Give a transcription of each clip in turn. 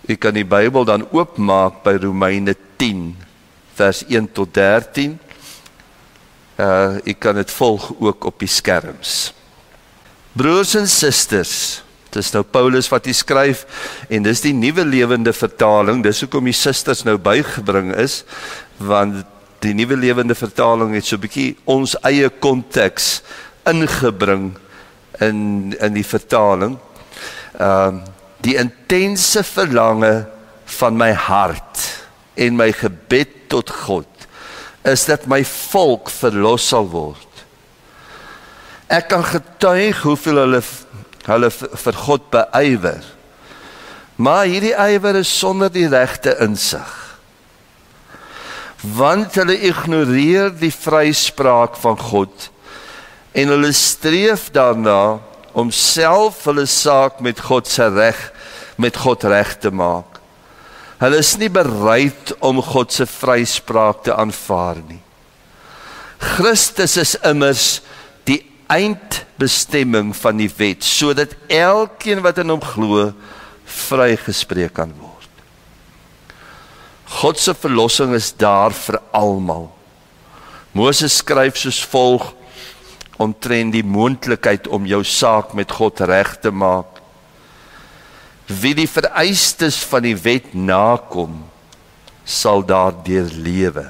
U kan die Bybel dan oopmaak by Romeine 10, vers 1 tot 13. U kan dit volg ook op die skerms. Broers en susters, dit is nou Paulus wat hy skryf, en dis die Nuwe Lewende Vertaling, dis hoekom die susters nou bygebring is, want die Nuwe Lewende Vertaling het so 'n bietjie ons eie konteks ingebring in die vertaling. Die intense verlange van my hart en my gebed tot God is dat my volk verlos sal word. Ek kan getuig hoeveel hulle vir God beywer, maar hierdie ywer is sonder die regte insig, want hulle ignoreer die vryspraak van God en hulle streef daarna om self hulle saak met God reg te maak. Hulle is nie bereid om God se vryspraak te aanvaar nie. Christus is immers die eindbestemming van die wet, sodat elkeen wat in hom glo, vrygespreek kan word. God se verlossing is daar vir almal. Moses skryf soos volg omtrent die moontlikheid om jou saak met God reg te maak. Wie die vereistes van die wet nakom, sal daardeur lewe.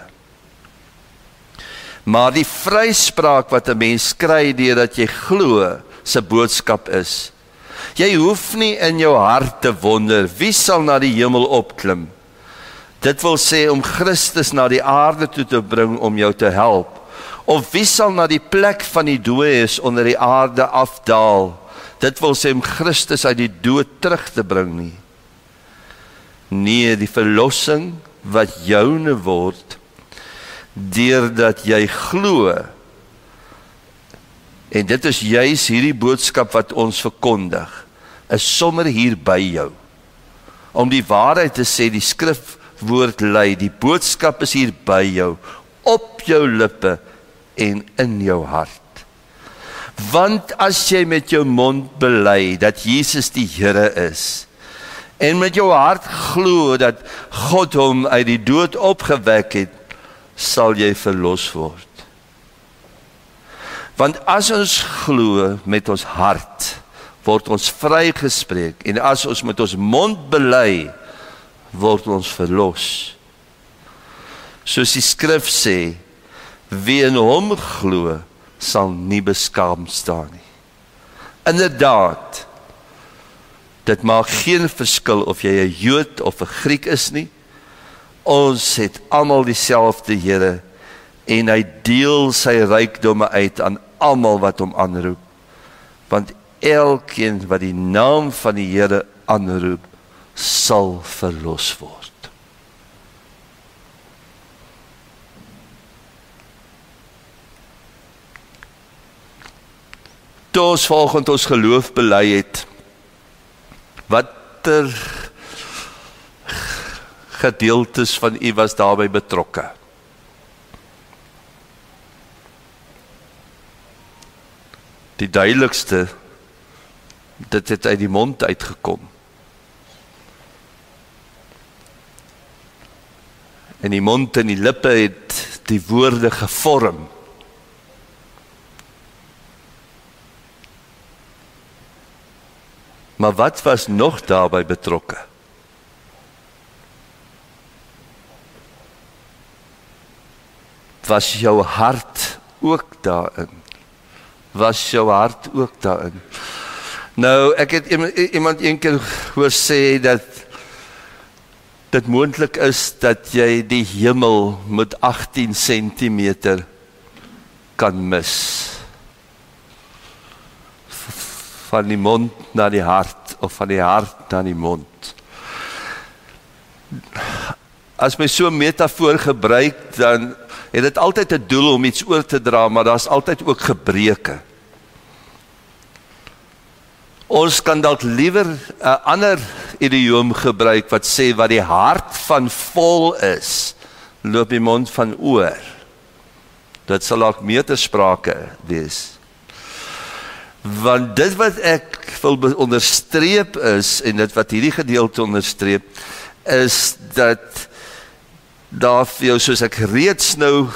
Maar die vryspraak wat 'n mens kry deurdat jy glo, se boodskap is: jy hoef nie in jou hart te wonder wie sal na die hemel opklim. Dit wil sê om Christus na die aarde toe te bring om jou te help. Of wie sal na die plek van die dooies onder die aarde afdaal. Dit wil sê om Christus uit die dood terug te bring nie. Nee, die verlossing wat joune word, deurdat jy glo. En dit is juis hierdie boodskap wat ons verkondig, is sommer hier by jou. Om die waarheid te sê, die skrifwoord lei, die boodskap is hier by jou, op jou lippe en in jou hart. Want as jy met jou mond bely dat Jesus die Here is, en met jou hart glo dat God hom uit die dood opgewek het, sal jy verlos word. Want as ons glo met ons hart, word ons vrygespreek, en as ons met ons mond bely, word ons verlos. Soos die skrif sê, wie in hom glo, sal nie beskaamd staan nie. Inderdaad, dit maak geen verskil of jy 'n Jood of 'n Griek is nie. Ons het almal dieselfde Here en hy deel sy rykdomme uit aan almal wat hom aanroep. Want elkeen wat die naam van die Here aanroep, sal verlos word. Toe ons volgens ons geloof bely het, watter gedeeltes van u was daarbey betrokke? Die duidelikste, dit het uit die mond uitgekom. En die mond en die lippe het die woorde gevorm. Maar wat was nog daarbij betrokke? Was jou hart ook daarin? Was jou hart ook daarin? Nou, ek het iemand een keer hoor sê dat dit moontlik is dat jy die hemel met 18 centimeter kan mis. Van die mond na die hart, of van die hart na die mond. As my so 'n metafoor gebruik, dan het dit altyd 'n doel om iets oor te dra, maar daar's altyd ook gebreke. Ons kan dalk liewer 'n ander idioom gebruik wat sê wat die hart van vol is, loop die mond van oor. Dit sal dalk meer te sprake wees. Want dit wat ek wil onderstreep is, en dit wat hierdie gedeelte onderstreep, is dat daar vir jou, soos ek reeds nou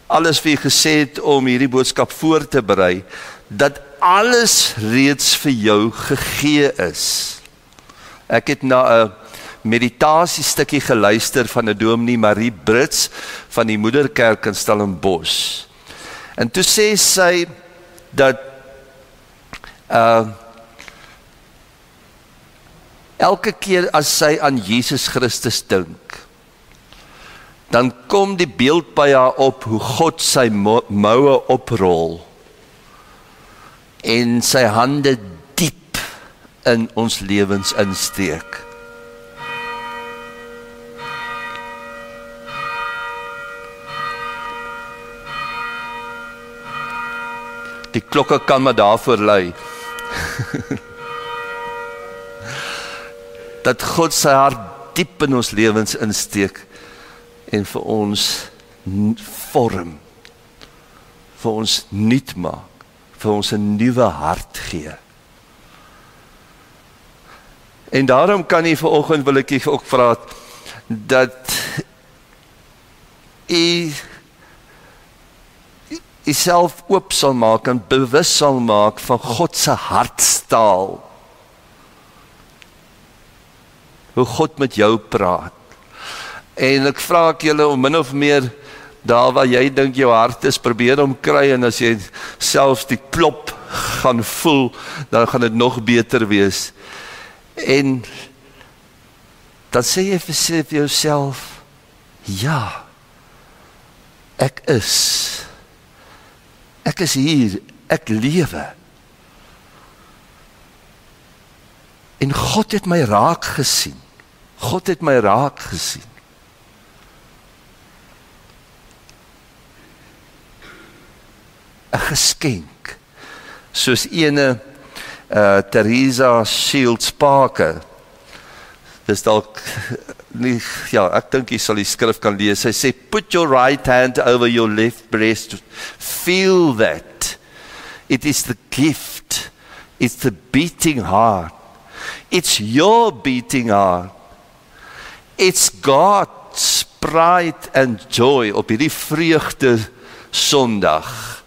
alles vir jou gesê het om hierdie boodskap voor te berei, dat alles reeds vir jou gegee is. Ek het na 'n meditasiestukkie geluister van 'n dominee Marie Brits van die Moederkerk in Stellenbosch. En toe sê sy dat elke keer as sy aan Jesus Christus dink, dan kom die beeld by haar op hoe God sy moue oprol en sy hande diep in ons lewens insteek. Die klokke kan maar daarvoor lei. Dat God sy hart diep in ons lewens insteek en vir ons vorm, vir ons nuut maak, vir ons 'n nuwe hart gee. En daarom kan jy vanoggend, wil ek jy ook vra, dat jy self oop sal maak en bewus sal maak van God se hartstaal. Hoe God met jou praat. En ek vra ek julle om min of meer daar waar jy dink jou hart is, probeer om kry, en as jy selfs die klop gaan voel, dan gaan dit nog beter wees. En dan sê jy vir jouself, ja, ek is hier, ek lewe. En God het my raak gesien. God het my raak gesien. Een geskenk, soos ene Teresa Shields Parker, dis dalk nie, ja, ek dink jy sal die skrif kan lees, sy sê, put your right hand over your left breast, feel that, it is the gift, it's the beating heart, it's your beating heart, it's God's pride and joy, op hierdie vreugde Sondag,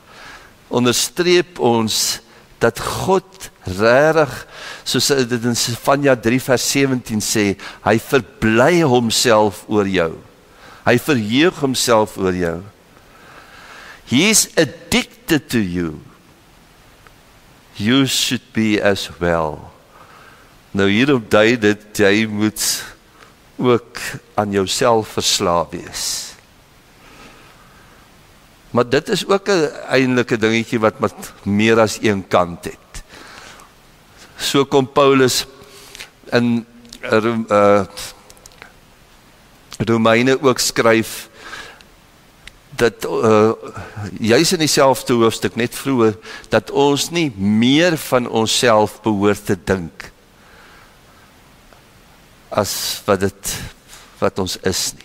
onderstreep ons, dat God regtig, soos dit in Sefanja 3 vers 17 sê, hy verbly homself oor jou. Hy verheug homself oor jou. He is addicted to you. You should be as well. Nou hierop dui dit, jy moet ook aan jouself verslaaf wees. Maar dit is ook 'n eindelike dingetjie wat met meer as een kant het. So kom Paulus in Romeine ook skryf, dat juis in dieselfde hoofstuk, net vroeër, dat ons nie meer van onsself behoort te dink, as wat ons is nie.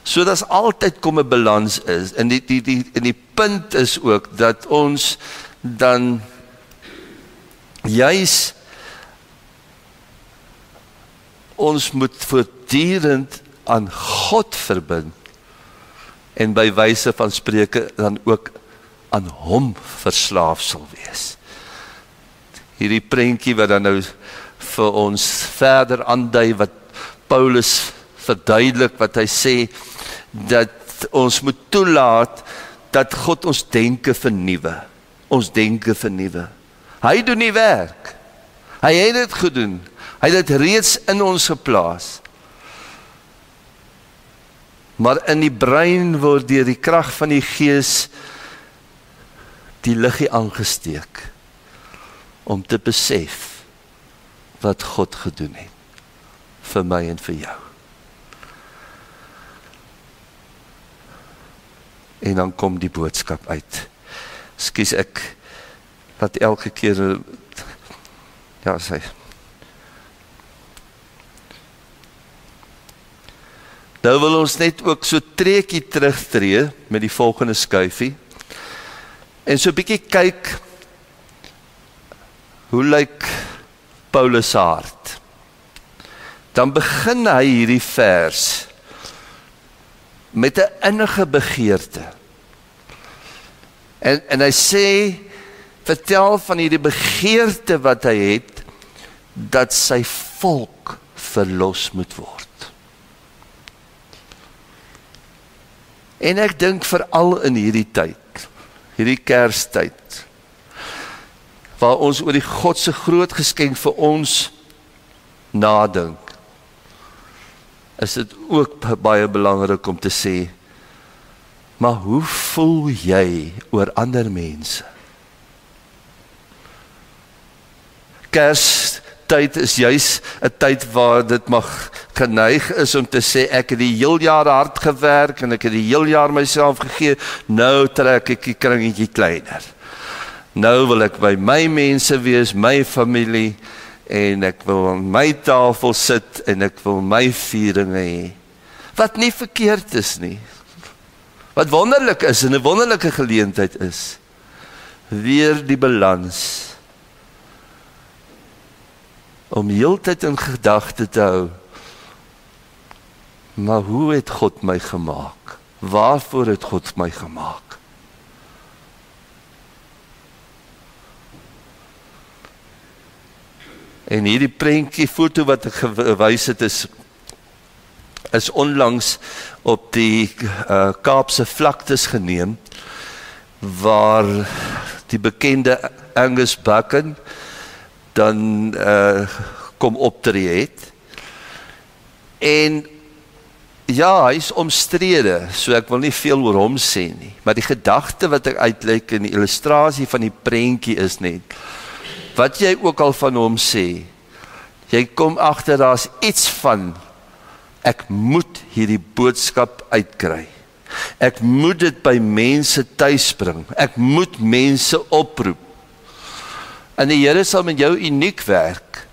So dat altyd kom 'n balans is, en die punt is ook, dat ons dan juis ons moet voortdurend aan God verbind, en by wyse van spreke dan ook aan hom verslaaf sal wees. Hierdie prentjie wat dan nou vir ons verder aandui, wat Paulus verduidelik, wat hy sê, dat ons moet toelaat, dat God ons denke vernuwe, ons denke vernuwe. Hy doen die werk, hy het dit gedoen, hy het dit reeds in ons geplaas, maar in die brein word deur die krag van die Gees die liggie aangesteek, om te besef wat God gedoen het, vir my en vir jou. En dan kom die boodskap uit. Skus, ek laat elke keer, ja, sê, nou wil ons net ook so treetjie terugtree, met die volgende skuifie, en so 'n bietjie kyk, hoe lyk Paulus se hart? Dan begin hy hierdie vers met 'n innige begeerte. En hy sê, vertel van hierdie begeerte wat hy het, dat sy volk verlos moet word. En ek dink veral in hierdie tyd, hierdie Kerstyd, waar ons oor die God se groot geskenk vir ons nadink, is dit ook baie belangrik om te sê, maar hoe voel jy oor ander mense? Kerstyd is juis 'n tyd waar dit mag geneig is om te sê, ek het die heel jaar hard gewerk en ek het die heel jaar myself gegee, nou trek ek die kringetjie kleiner. Nou wil ek by my mense wees, my familie, en ek wil aan my tafel sit en ek wil my vieringe hê. Wat nie verkeerd is nie. Wat wonderlik is en 'n wonderlike geleentheid is, weer die balans om heeltyd in gedagte te hou, maar hoe het God my gemaak? Waarvoor het God my gemaak? En hierdie prentjie foto wat ek gewys het is onlangs op die Kaapse vlaktes geneem, waar die bekende Angus Buchan dan kom optree het. En ja, hy is omstrede, so ek wil nie veel oor hom sê nie, maar die gedagte wat ek uitleik in die illustrasie van die prentjie is net, wat jy ook al van hom sê, jy kom agter daar's iets van, ek moet hierdie boodskap uitkry. Ek moet dit by mense tuis bring. Ek moet mense oproep. En die Here sal met jou uniek werk.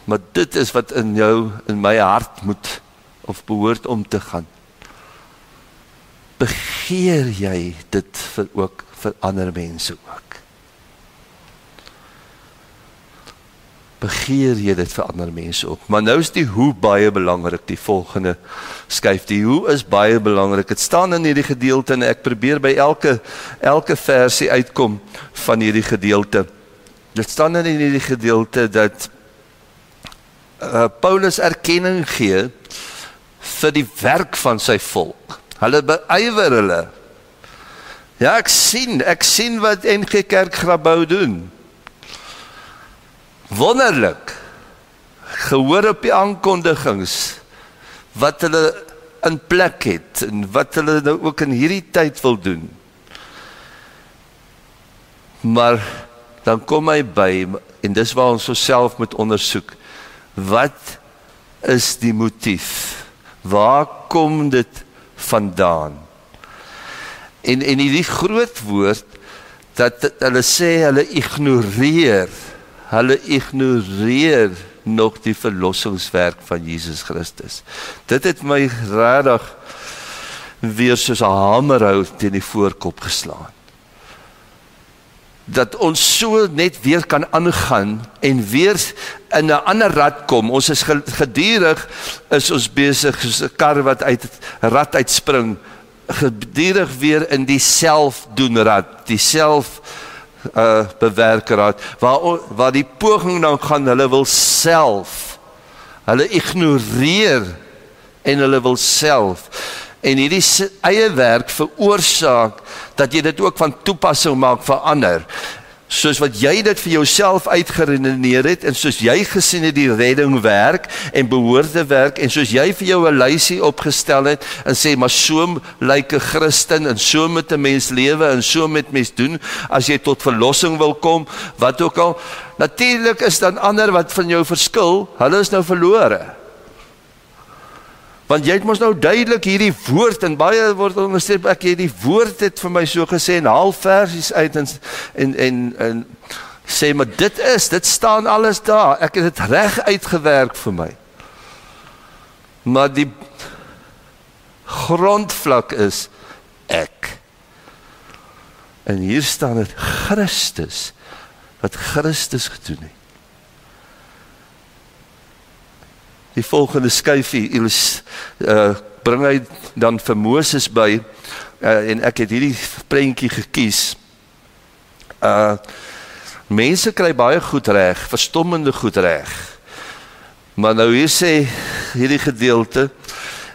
Maar dit is wat in jou, in my hart moet, of behoort om te gaan. Begeer jy dit vir ander mense ook? Begeer jy dit vir ander mense ook? Maar nou is die hoe baie belangrik, die volgende skyf. Die hoe is baie belangrik. Het staan in hierdie gedeelte en ek probeer by elke versie uitkom van hierdie gedeelte. Dit staan in hierdie gedeelte dat Paulus erkenning gee vir die werk van sy volk. Hulle beywer hulle. Ja, ek sien wat NG Kerk Grabouw doen. Wonderlik. Gehoor op die aankondigings, wat hulle in plek het, en wat hulle nou ook in hierdie tyd wil doen. Maar, dan kom hy by, en dis waar ons self moet ondersoek, wat is die motief? Waar kom dit vandaan? En hierdie groot woord, dat hulle sê, hulle ignoreer nog die verlossingswerk van Jesus Christus. Dit het my regtig weer soos 'n hamerhout teen die voorkop geslaan. Dat ons so net weer kan aangaan en weer in 'n ander rad kom. Ons is gedurig, is ons besig soos 'n kar wat uit rad uitspring, gedurig weer in die selfdoenrad, die bewerkerraad, waar die poging dan gaan, hulle wil self, hulle ignoreer en hulle wil self, en hierdie eie werk veroorsaak dat jy dit ook van toepassing maak vir ander, soos wat jy dit vir jouself uitgeredeneer het, en soos jy gesien het die redding werk, en behoorde werk, en soos jy vir jou 'n lysie opgestel het, en sê, maar so lyk 'n Christen, en so moet 'n mens lewe, en so moet mens doen, as jy tot verlossing wil kom, wat ook al, natuurlik is dan ander wat van jou verskil, hulle is nou verlore. Want jy het mos nou duidelik hierdie woord, en baie word onderstreep, ek hierdie woord het vir my so gesê, en half versies uit, en sê, maar dit staan alles daar, ek het dit reg uitgewerk vir my. Maar die grondvlak is, En hier staan dit Christus, wat Christus gedoen het. Die volgende skyfie bring hy dan vir Moses by, en ek het hierdie prentjie gekies. Mense kry baie goed reg, verstommende goed reg. Maar nou hier sê hierdie gedeelte,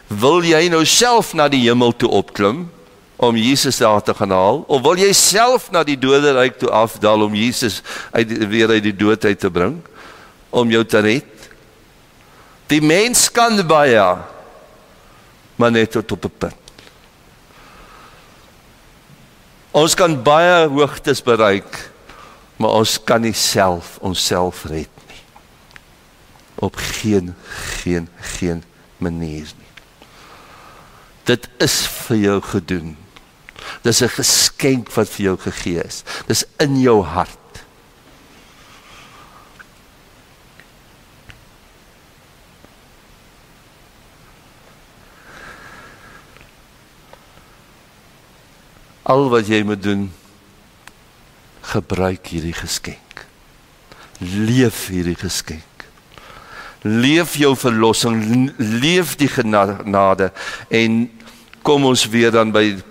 wil jy nou self na die hemel toe opklim, om Jesus daar te gaan haal, of wil jy self na die doderyk toe afdaal, om Jesus weer uit die dood uit te bring, om jou te red? Die mens kan baie, maar net tot op 'n punt. Ons kan baie hoogtes bereik, maar ons kan nie self onsself red nie. Op geen manier nie. Dit is vir jou gedoen. Dis 'n geskenk wat vir jou gegee is. Dis in jou hart. Al wat jy moet doen, gebruik hierdie geskenk. Leef hierdie geskenk. Leef jou verlossing, leef die genade, en kom ons weer dan by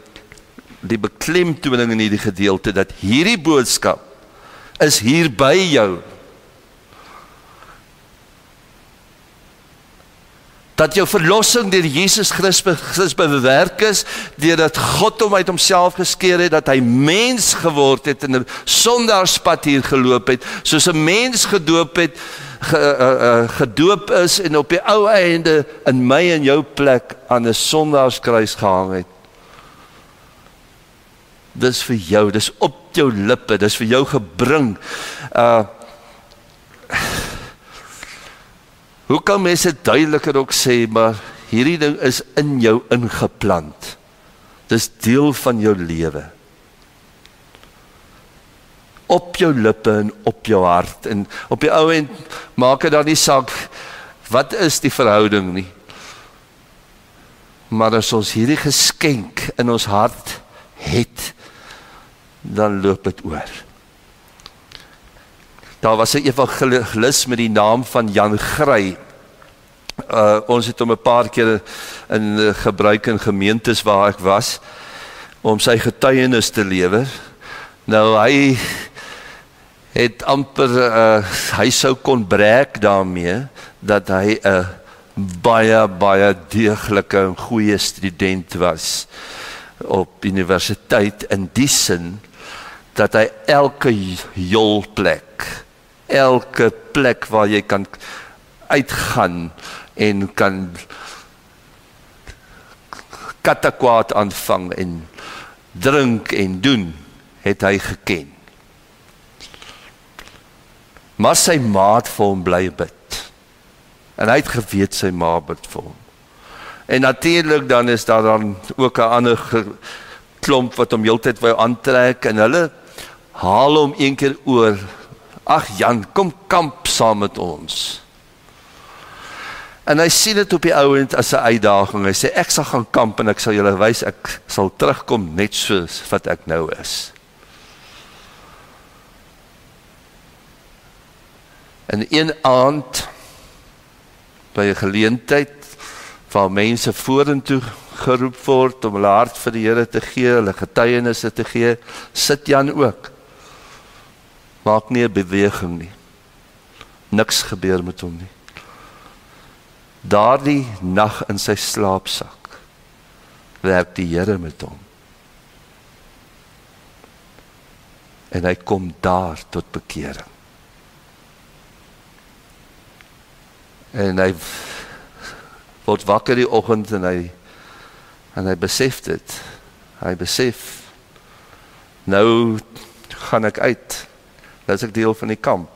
die beklemtoning in hierdie gedeelte, dat hierdie boodskap is hier by jou. Dat jou verlossing deur Jesus Christus bewerk is, deurdat God hom uit homself geskeer het, dat hy mens geword het en 'n sondaarspad hier geloop het, soos 'n mens gedoop het, gedoop is en op die ou einde in my en jou plek aan 'n sondaarskruis gehang het. Dis vir jou, dis op jou lippe, dis vir jou gebring. Hoe kan mense duideliker ook sê, maar hierdie ding is in jou ingeplant. Dis deel van jou lewe. Op jou lippe en op jou hart. En op die ou end maak dit dan nie saak, wat is die verhouding nie. Maar as ons hierdie geskenk in ons hart het, dan loop dit oor. Daar was 'n evangelis met die naam van Jan Gry. Ons het hom 'n paar keer in gebruik in gemeentes waar ek was, om sy getuienis te lewer. Nou hy het amper, hy sou kon brag daarmee, dat hy 'n baie deeglike en goeie student was op universiteit, in die sin, dat hy elke jolplek, elke plek waar jy kan uitgaan en kan katakwaad aanvang en drink en doen, het hy geken. Maar sy maat vir hom bly bid. En hy het geweet sy ma bid vir hom. En natuurlijk dan is daar dan ook 'n ander klomp wat hom heeltyd wou aantrek, en hulle haal hom een keer oor. Ag Jan, kom kamp saam met ons. En hy sien dit op die ouend as 'n uitdaging. Hy sê, ek sal gaan kamp en ek sal julle wys, ek sal terugkom net soos wat ek nou is. En een aand, by 'n geleentheid, waar mense vorentoe geroep word, om hulle hart vir die Here te gee, hulle getuienisse te gee, sit Jan ook. Maak nie 'n beweging nie. Niks gebeur met hom nie. Daardie nag in sy slaapsak, werk die Here met hom. En hy kom daar tot bekering. En hy word wakker die oggend en hy besef dit. Hy besef, nou gaan ek uit. Nou is ek deel van die kamp.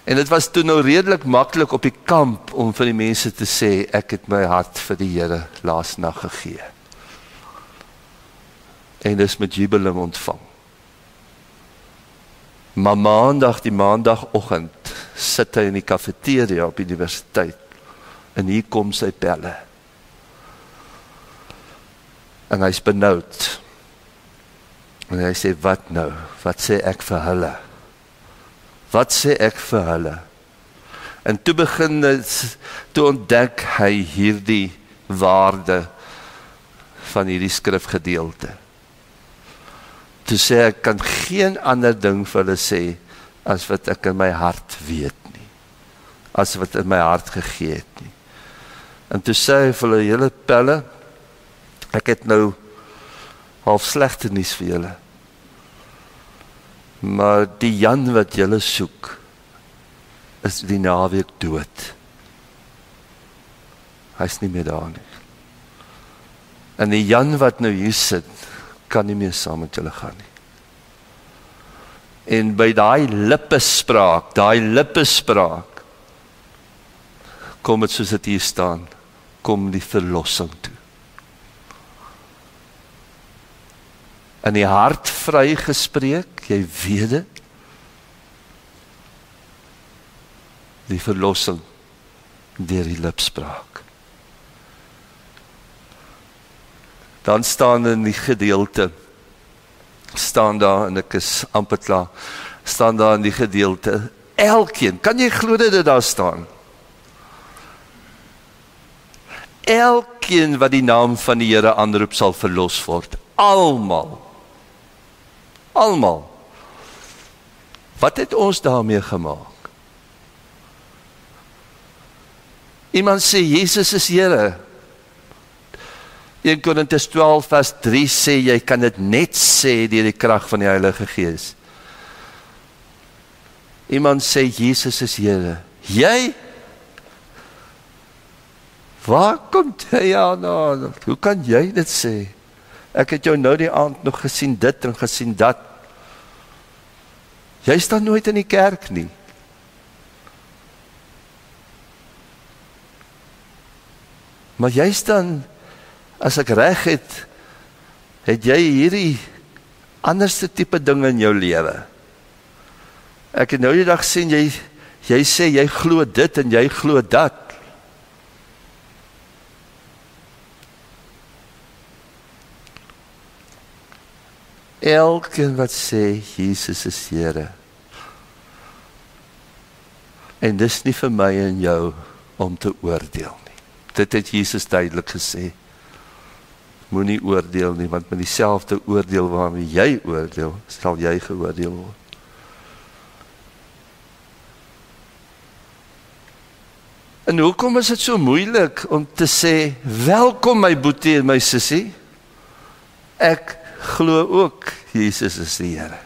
En dit was toe nou redelik maklik op die kamp om vir die mense te sê, ek het my hart vir die Here laasnag gegee. En dis met jubeling ontvang. Maar die maandagoggend, sit hy in die kafeteria op die universiteit, en hier kom sy pelle. En hy's benoud. En hy sê, wat nou? Wat sê ek vir hulle? Wat sê ek vir hulle? En toe ontdek hy hierdie waarde van hierdie skrifgedeelte. Toe sê ek kan geen ander ding vir hulle sê as wat ek in my hart weet nie. As wat in my hart gegee het nie. En toe sê hy vir hulle, julle pelle, ek het nou half slegte nuus vir julle. Maar die Jan wat julle soek, is die naweek dood. Hy is nie meer daar nie. En die Jan wat nou hier sit, kan nie meer saam met julle gaan nie. En by daai lippespraak, kom het soos dit hier staan, kom die verlossing toe. In die hart vry gespreek, jy weet dit, die verlossing deur die lipspraak. Dan staan in die gedeelte, staan daar, en ek is amper klaar, staan daar in die gedeelte, elkeen, kan jy glo dat dit daar staan? Elkeen wat die naam van die Here aanroep sal verlos word. Almal. Wat het ons daarmee gemaak? Iemand sê, Jesus is Here. 1 Korintiërs 12 vers 3 sê, jy kan dit net sê deur die krag van die Heilige Gees. Iemand sê, Jesus is Here. Jy? Waar kom jy aan? Hoe kan jy dit sê? Ek het jou nou die aand nog gesien dit en gesien dat. Jy staan nooit in die kerk nie. Maar jy staan, as ek reg het, het jy hierdie anderste tipe ding in jou lewe. Ek het nou die dag sien, jy sê, jy glo dit en jy glo dat. Elkeen wat sê, Jesus is Here. En dis nie vir my en jou om te oordeel nie. Dit het Jesus duidelik gesê. Moenie oordeel nie, want met dieselfde oordeel waarmee jy oordeel, sal jy geoordeel word. En hoekom is dit so moeilik om te sê, welkom my boetie en my sussie, ek glo ook, Jesus is die Here.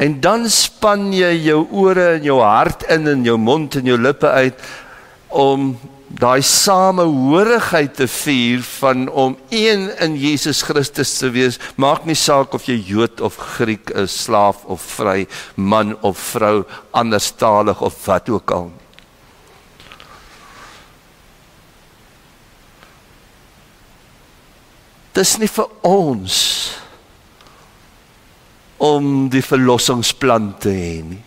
En dan span jy jou ore en jou hart in en jou mond en jou lippe uit, om daai samehorigheid te vier van om een in Jesus Christus te wees, maak nie saak of jy Jood of Griek is, slaaf of vry, man of vrou, anderstalig of wat ook al. Dis nie vir ons om die verlossingsplan te hê nie,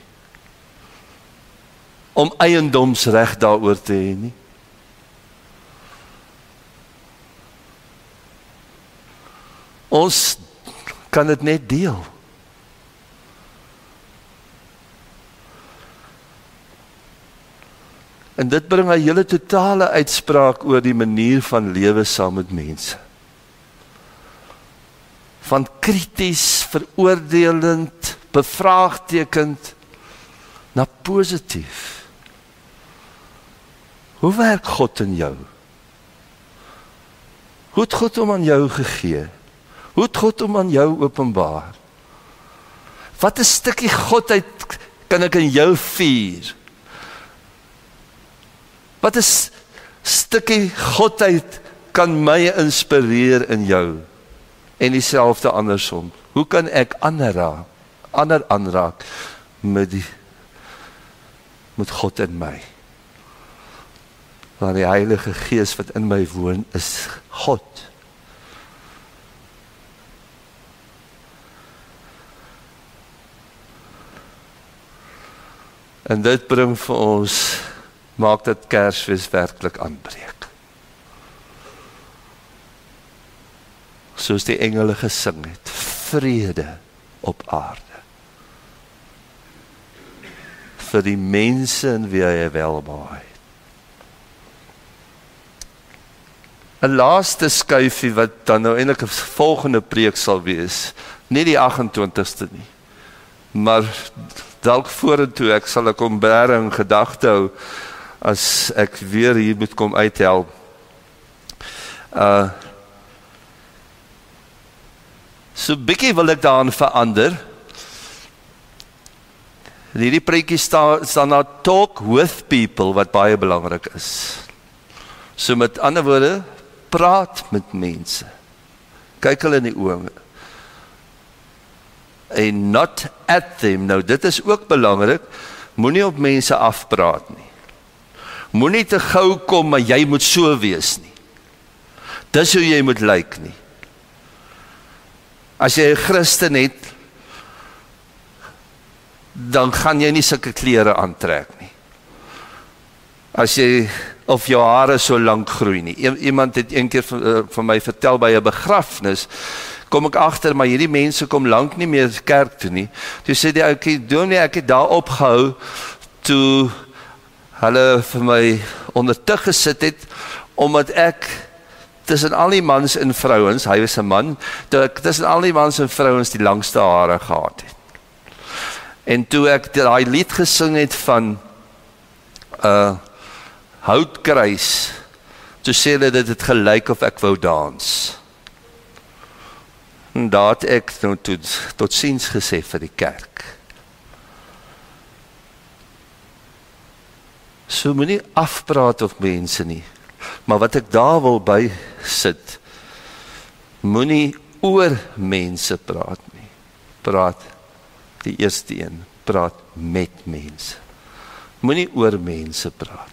om eiendomsreg daaroor te hê nie. Ons kan dit net deel. En dit bring 'n hele totale uitspraak oor die manier van lewe saam met mense. Van krities, veroordelend, bevraagtekend, na positief. Hoe werk God in jou? Hoe het God hom aan jou gegee? Hoe het God hom aan jou openbaar? Wat 'n stukkie Godheid kan ek in jou vier? Wat 'n stukkie Godheid kan my inspireer in jou? En dieselfde andersom. Hoe kan ek ander aanraak met God in my? Want die Heilige Gees wat in my woon is God. En dit bring vir ons, maak dat Kersfees werklik aanbreek. soos die engele gesing het, vrede op aarde. Vir die mense in wie hy welbehaag het. 'n laaste skuifie wat dan nou eintlik 'n volgende preek sal wees, nie die 28ste nie, maar dalk vorentoe, ek sal hom bære in gedagte hou, as ek weer hier moet kom uithelp. So bietjie wil ek daarin verander. Hierdie preekie staan na talk with people, wat baie belangrik is. So met ander woorde, praat met mense. Kyk hulle in die oë. And not at them. Nou dit is ook belangrik, moenie op mense afpraat nie. Moenie te gou kom, maar jy moet so wees nie. Dis hoe jy moet lyk nie. As jy 'n Christen het, dan gaan jy nie sulke klere aantrek nie. As jy, of jou hare so lank groei nie. Iemand het een keer van my vertel by 'n begrafnis, kom ek agter, maar hierdie mense kom lank nie meer kerk toe nie. Toe sê die ouetjie, dominee, ek het daar opgehou, toe hulle vir my onder tug gesit het, omdat ek tussen al die mans en vrouens, hy was 'n man, toe ek tussen al die mans en vrouens die langste hare gehad het. En toe ek daai lied gesing het van Houtkruis, toe sê hulle dit het gelyk of ek wou dans. En daar het ek nou tot ziens gesê vir die kerk. So moenie afpraat op mense nie, maar wat ek daar wil by sit, moenie oor mense praat nie. Praat, die eerste een, praat met mense. Moenie oor mense praat.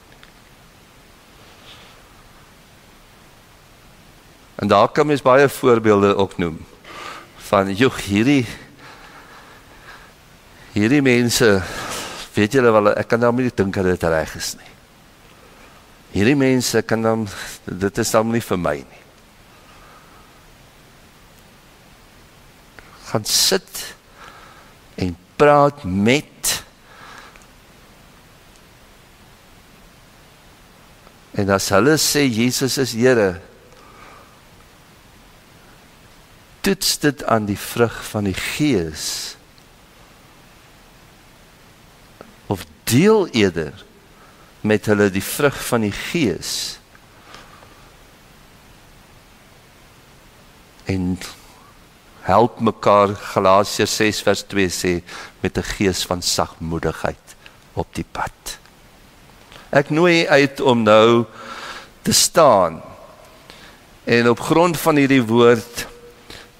En daar kan mens baie voorbeelde ook noem, van hierdie mense, weet julle wel, ek kan dan nie dink dat dit reg is nie. Hierdie mense, dit is dan nie vir my nie. Gaan sit en praat met, en as hulle sê Jesus is Here, toets dit aan die vrug van die Gees, of deel eerder met hulle die vrug van die Gees, en help mekaar, Galasiërs 6 vers 2 sê, met 'n gees van sagmoedigheid op die pad. Ek nooi uit om nou te staan, en op grond van hierdie woord,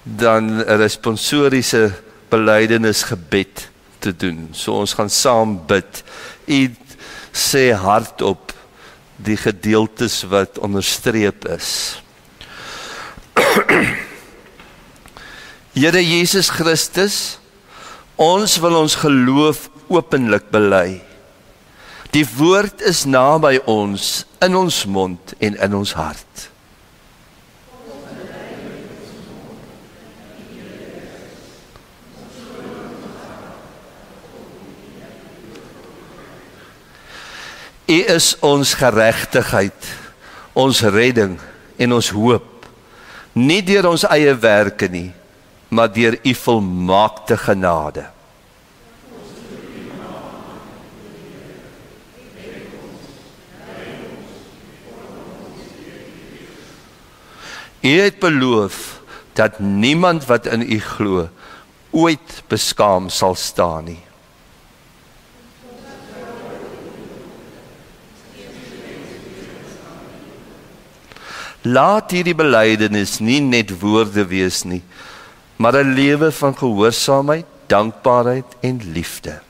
dan 'n responsoriese belydenis gebed te doen. So ons gaan saam bid. U sê hardop die gedeeltes wat onderstreep is. Here Jesus Christus, ons wil ons geloof openlik bely. Die woord is naby ons, in ons mond en in ons hart. U is ons geregtigheid, ons redding en ons hoop, nie deur ons eie werke nie, maar deur u volmaakte genade. U het beloof dat niemand wat in u glo ooit beskaam sal staan nie. Laat hierdie belydenis nie net woorde wees nie, maar 'n lewe van gehoorsaamheid, dankbaarheid en liefde.